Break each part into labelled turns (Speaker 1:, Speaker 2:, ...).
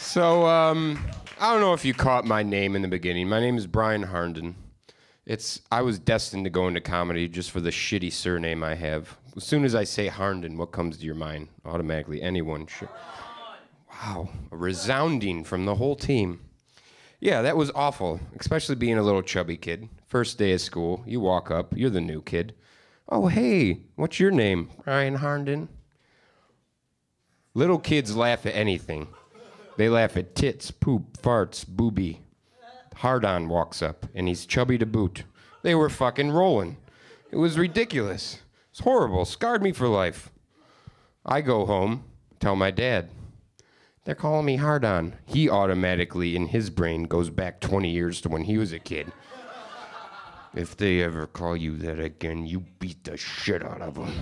Speaker 1: So, I don't know if you caught my name in the beginning. My name is Bryan Harnden. I was destined to go into comedy just for the shitty surname I have. As soon as I say Harnden, what comes to your mind? Automatically, anyone should. Wow, a resounding from the whole team. Yeah, that was awful, especially being a little chubby kid. First day of school, you walk up, you're the new kid. Oh, hey, what's your name? Bryan Harnden. Little kids laugh at anything. They laugh at tits, poop, farts, booby. Hard-on walks up, and he's chubby to boot. They were fucking rolling. It was ridiculous. It's horrible. Scarred me for life. I go home, tell my dad. They're calling me hard-on. He automatically, in his brain, goes back 20 years to when he was a kid. If they ever call you that again, you beat the shit out of them.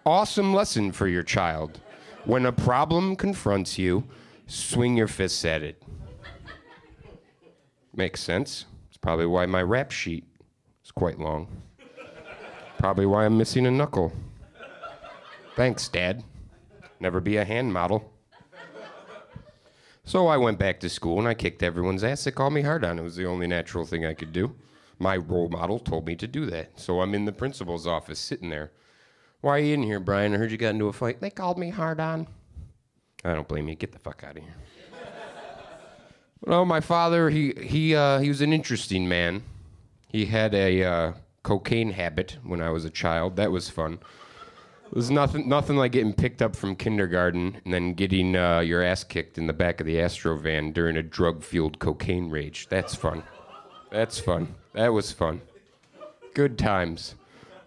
Speaker 1: Awesome lesson for your child. When a problem confronts you, swing your fists at it. Makes sense. It's probably why my rap sheet is quite long. Probably why I'm missing a knuckle. Thanks, Dad. Never be a hand model. So I went back to school and I kicked everyone's ass. They called me hard-on. It was the only natural thing I could do. My role model told me to do that. So I'm in the principal's office sitting there. Why are you in here, Brian? I heard you got into a fight. They called me hard-on. I don't blame you. Get the fuck out of here. Well, my father, he was an interesting man. He had a cocaine habit when I was a child. That was fun. It was nothing like getting picked up from kindergarten and then getting your ass kicked in the back of the Astro van during a drug-fueled cocaine rage. That's fun. That's fun. That was fun. Good times.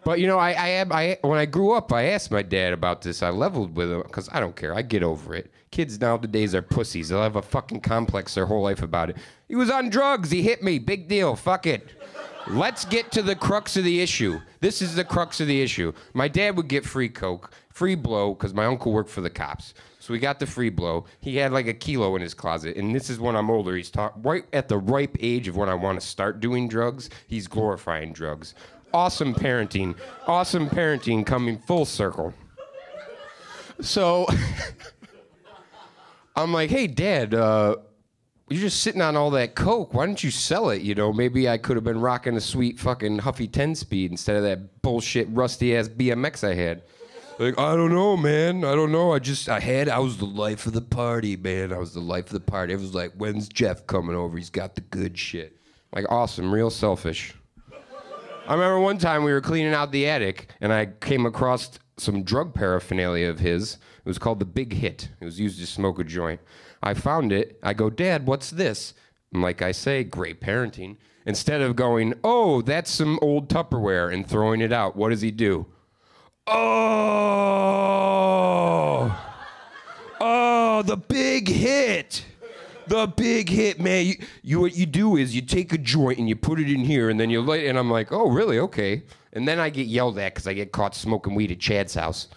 Speaker 1: But, you know, when I grew up, I asked my dad about this. I leveled with him because I don't care. I get over it. Kids nowadays are pussies. They'll have a fucking complex their whole life about it. He was on drugs. He hit me. Big deal. Fuck it. Let's get to the crux of the issue. This is the crux of the issue. My dad would get free coke, free blow, because my uncle worked for the cops. So we got the free blow. He had like a kilo in his closet. And this is when I'm older. He's right at the ripe age of when I want to start doing drugs. He's glorifying drugs. Awesome parenting. Awesome parenting coming full circle. So I'm like, hey, Dad, you're just sitting on all that coke. Why don't you sell it? You know, maybe I could have been rocking a sweet fucking Huffy 10-speed instead of that bullshit rusty-ass BMX I had. Like, I don't know, man. I don't know. I was the life of the party, man. I was the life of the party. It was like, when's Jeff coming over? He's got the good shit. Like, awesome, real selfish. I remember one time we were cleaning out the attic, and I came across some drug paraphernalia of his. It was called the Big Hit. It was used to smoke a joint. I found it. I go, Dad, what's this? And like I say, great parenting. Instead of going, oh, that's some old Tupperware, and throwing it out, what does he do? Oh, the Big Hit. The Big Hit, man. What you do is you take a joint and you put it in here and then you light it. And I'm like, oh, really? Okay. And then I get yelled at because I get caught smoking weed at Chad's house.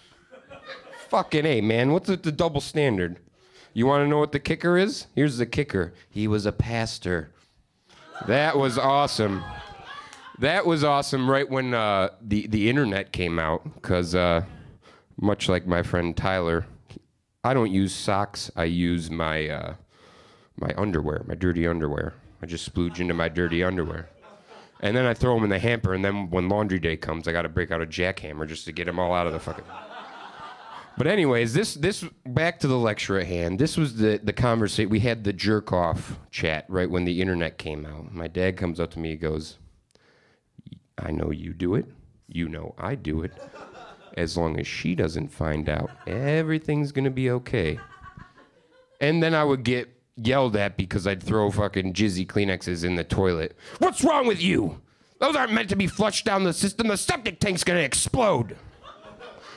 Speaker 1: Fucking A, man. What's the double standard? You want to know what the kicker is? Here's the kicker. He was a pastor. That was awesome. That was awesome right when the internet came out because much like my friend Tyler, I don't use socks. I use my underwear, my dirty underwear. I just splooge into my dirty underwear. And then I throw them in the hamper, and then when laundry day comes, I got to break out a jackhammer just to get them all out of the fucking... But anyways, this back to the lecture at hand. This was the conversation. We had the jerk-off chat right when the internet came out. My dad comes up to me, he goes, I know you do it. You know I do it. As long as she doesn't find out, everything's going to be okay. And then I would get yelled at because I'd throw fucking jizzy Kleenexes in the toilet. What's wrong with you? Those aren't meant to be flushed down the system. The septic tank's gonna explode.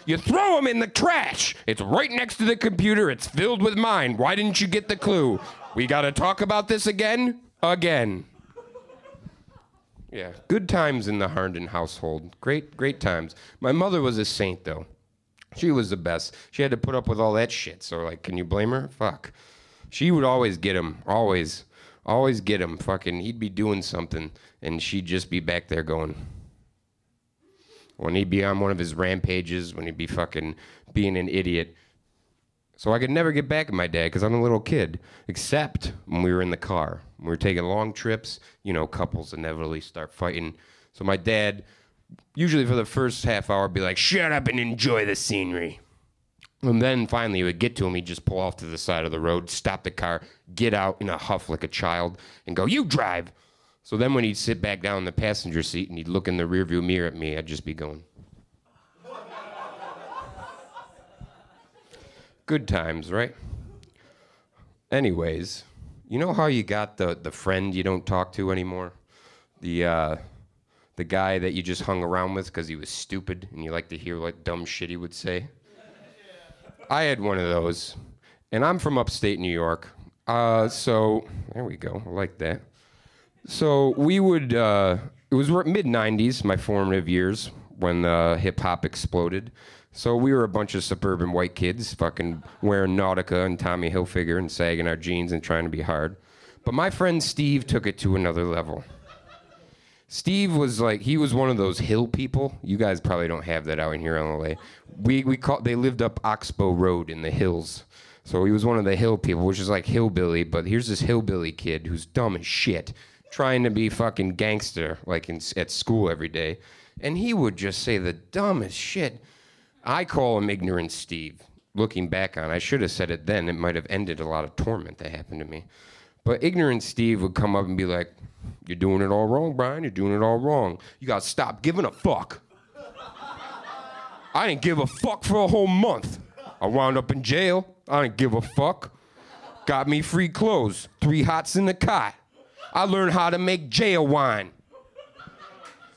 Speaker 1: You throw them in the trash. It's right next to the computer. It's filled with mine. Why didn't you get the clue? We gotta talk about this again? Again. Yeah, good times in the Harnden household. Great times. My mother was a saint, though. She was the best. She had to put up with all that shit, so, like, can you blame her? Fuck. She would always get him. Always. Always get him. Fucking, he'd be doing something, and she'd just be back there going... When he'd be on one of his rampages, when he'd be fucking being an idiot, So I could never get back at my dad because I'm a little kid, except when we were in the car. When we were taking long trips, you know, couples inevitably start fighting. So my dad, usually for the first half hour, would be like, shut up and enjoy the scenery. And then finally, it would get to him, he'd just pull off to the side of the road, stop the car, get out in a huff like a child, and go, you drive. So then when he'd sit back down in the passenger seat and he'd look in the rearview mirror at me, I'd just be going. Good times, right? Anyways, you know how you got the friend you don't talk to anymore? The guy that you just hung around with because he was stupid and you like to hear what dumb shit he would say? I had one of those, and I'm from upstate New York. So, there we go, I like that. So we would, it was mid-90s, my formative years, when hip-hop exploded. So we were a bunch of suburban white kids fucking wearing Nautica and Tommy Hilfiger and sagging our jeans and trying to be hard. But my friend Steve took it to another level. Steve was like, he was one of those hill people. You guys probably don't have that out in here in LA. They lived up Oxbow Road in the hills. So he was one of the hill people, which is like hillbilly, but here's this hillbilly kid who's dumb as shit, trying to be fucking gangster like at school every day. And he would just say the dumbest shit. I call him Ignorant Steve. Looking back on it, I should have said it then. It might have ended a lot of torment that happened to me. But Ignorant Steve would come up and be like, you're doing it all wrong, Bryan. You're doing it all wrong. You got to stop giving a fuck. I didn't give a fuck for a whole month. I wound up in jail. I didn't give a fuck. Got me free clothes. 3 hots in the cot. I learned how to make jail wine.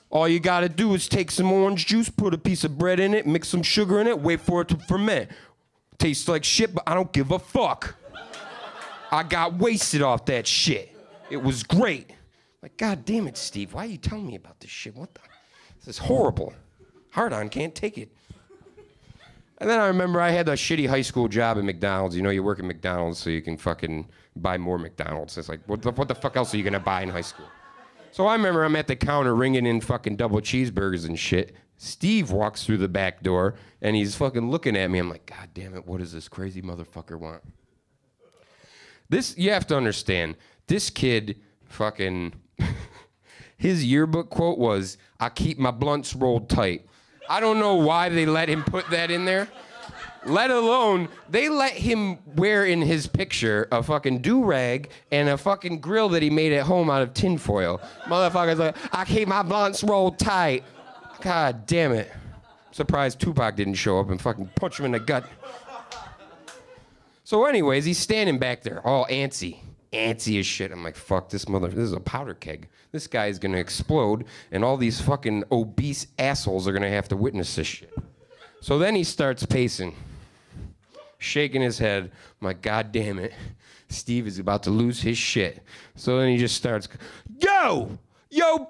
Speaker 1: All you gotta do is take some orange juice, put a piece of bread in it, mix some sugar in it, wait for it to ferment. Tastes like shit, but I don't give a fuck. I got wasted off that shit. It was great. Like, God damn it, Steve, why are you telling me about this shit? What the? This is horrible. Hard-on, can't take it. And then I remember I had a shitty high school job at McDonald's. You know, you work at McDonald's so you can fucking buy more McDonald's. It's like, what the fuck else are you gonna buy in high school? So I remember I'm at the counter ringing in fucking double cheeseburgers and shit. Steve walks through the back door, and he's fucking looking at me. I'm like, God damn it, what does this crazy motherfucker want? This, you have to understand, this kid fucking, his yearbook quote was, I keep my blunts rolled tight. I don't know why they let him put that in there. Let alone, they let him wear in his picture a fucking do-rag and a fucking grill that he made at home out of tinfoil. Motherfucker's like, I keep my blunts rolled tight. God damn it. I'm surprised Tupac didn't show up and fucking punch him in the gut. So anyways, he's standing back there, all antsy. Antsy as shit. I'm like, fuck, this is a powder keg. This guy is gonna explode, and all these fucking obese assholes are gonna have to witness this shit. So then he starts pacing. Shaking his head. I'm like, God damn it. Steve is about to lose his shit. So then he just starts, yo,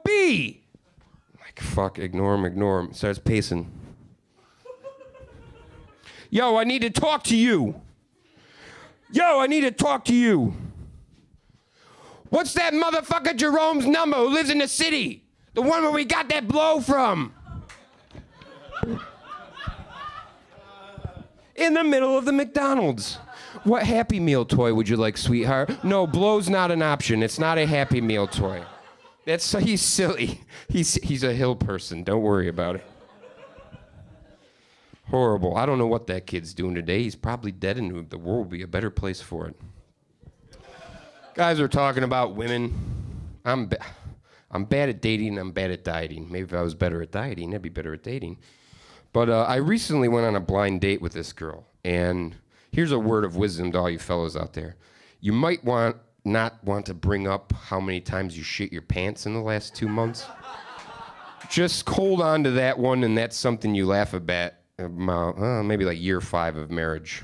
Speaker 1: B. I'm like, fuck, ignore him. Starts pacing. Yo, I need to talk to you. What's that motherfucker Jerome's number who lives in the city? The one where we got that blow from. In the middle of the McDonald's. What Happy Meal toy would you like, sweetheart? No, blow's not an option. It's not a Happy Meal toy. He's silly. He's a hill person. Don't worry about it. Horrible. I don't know what that kid's doing today. He's probably dead, and the world would be a better place for it. Guys are talking about women. I'm bad at dating. I'm bad at dieting. Maybe if I was better at dieting, I'd be better at dating. But I recently went on a blind date with this girl, and here's a word of wisdom to all you fellows out there. You might not want to bring up how many times you shit your pants in the last 2 months. Just hold on to that one, and that's something you laugh about maybe like year 5 of marriage.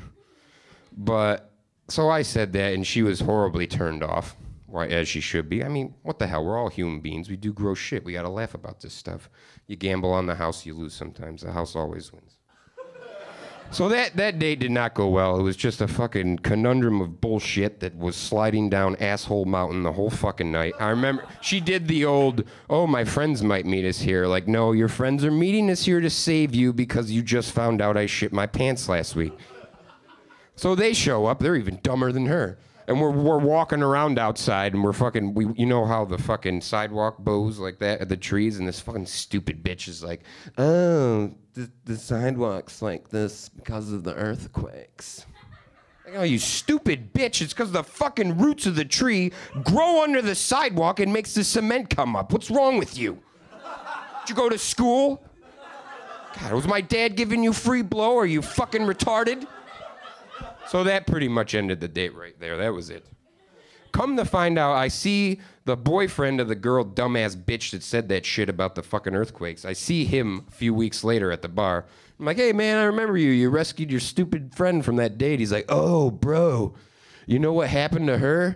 Speaker 1: But so I said that, and she was horribly turned off, right, as she should be. I mean, what the hell? We're all human beings. We do gross shit. We got to laugh about this stuff. You gamble on the house, you lose sometimes. The house always wins. So that date did not go well. It was just a fucking conundrum of bullshit that was sliding down asshole mountain the whole fucking night. I remember she did the old, oh, my friends might meet us here. Like, no, your friends are meeting us here to save you because you just found out I shit my pants last week. So they show up. They're even dumber than her. And we're walking around outside, and we're fucking, you know how the fucking sidewalk bows like that at the trees, and this fucking stupid bitch is like, oh, the sidewalk's like this because of the earthquakes. Like, oh, you stupid bitch, it's because the fucking roots of the tree grow under the sidewalk and makes the cement come up. What's wrong with you? Did you go to school? God, was my dad giving you free blow? Are you fucking retarded? So that pretty much ended the date right there. That was it. Come to find out, I see the boyfriend of the girl dumbass bitch that said that shit about the fucking earthquakes. I see him a few weeks later at the bar. I'm like, hey, man, I remember you. You rescued your stupid friend from that date. He's like, oh, bro, you know what happened to her?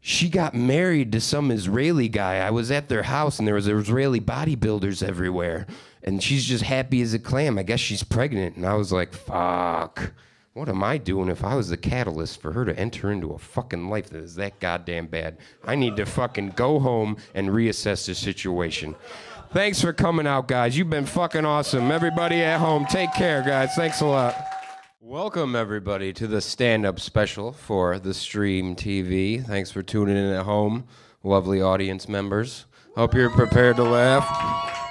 Speaker 1: She got married to some Israeli guy. I was at their house, and there was Israeli bodybuilders everywhere. And she's just happy as a clam. I guess she's pregnant. And I was like, fuck. What am I doing if I was the catalyst for her to enter into a fucking life that is that goddamn bad? I need to fucking go home and reassess the situation. Thanks for coming out, guys. You've been fucking awesome. Everybody at home, take care, guys. Thanks a lot. Welcome, everybody, to the stand-up special for the Stream TV. Thanks for tuning in at home, lovely audience members. Hope you're prepared to laugh.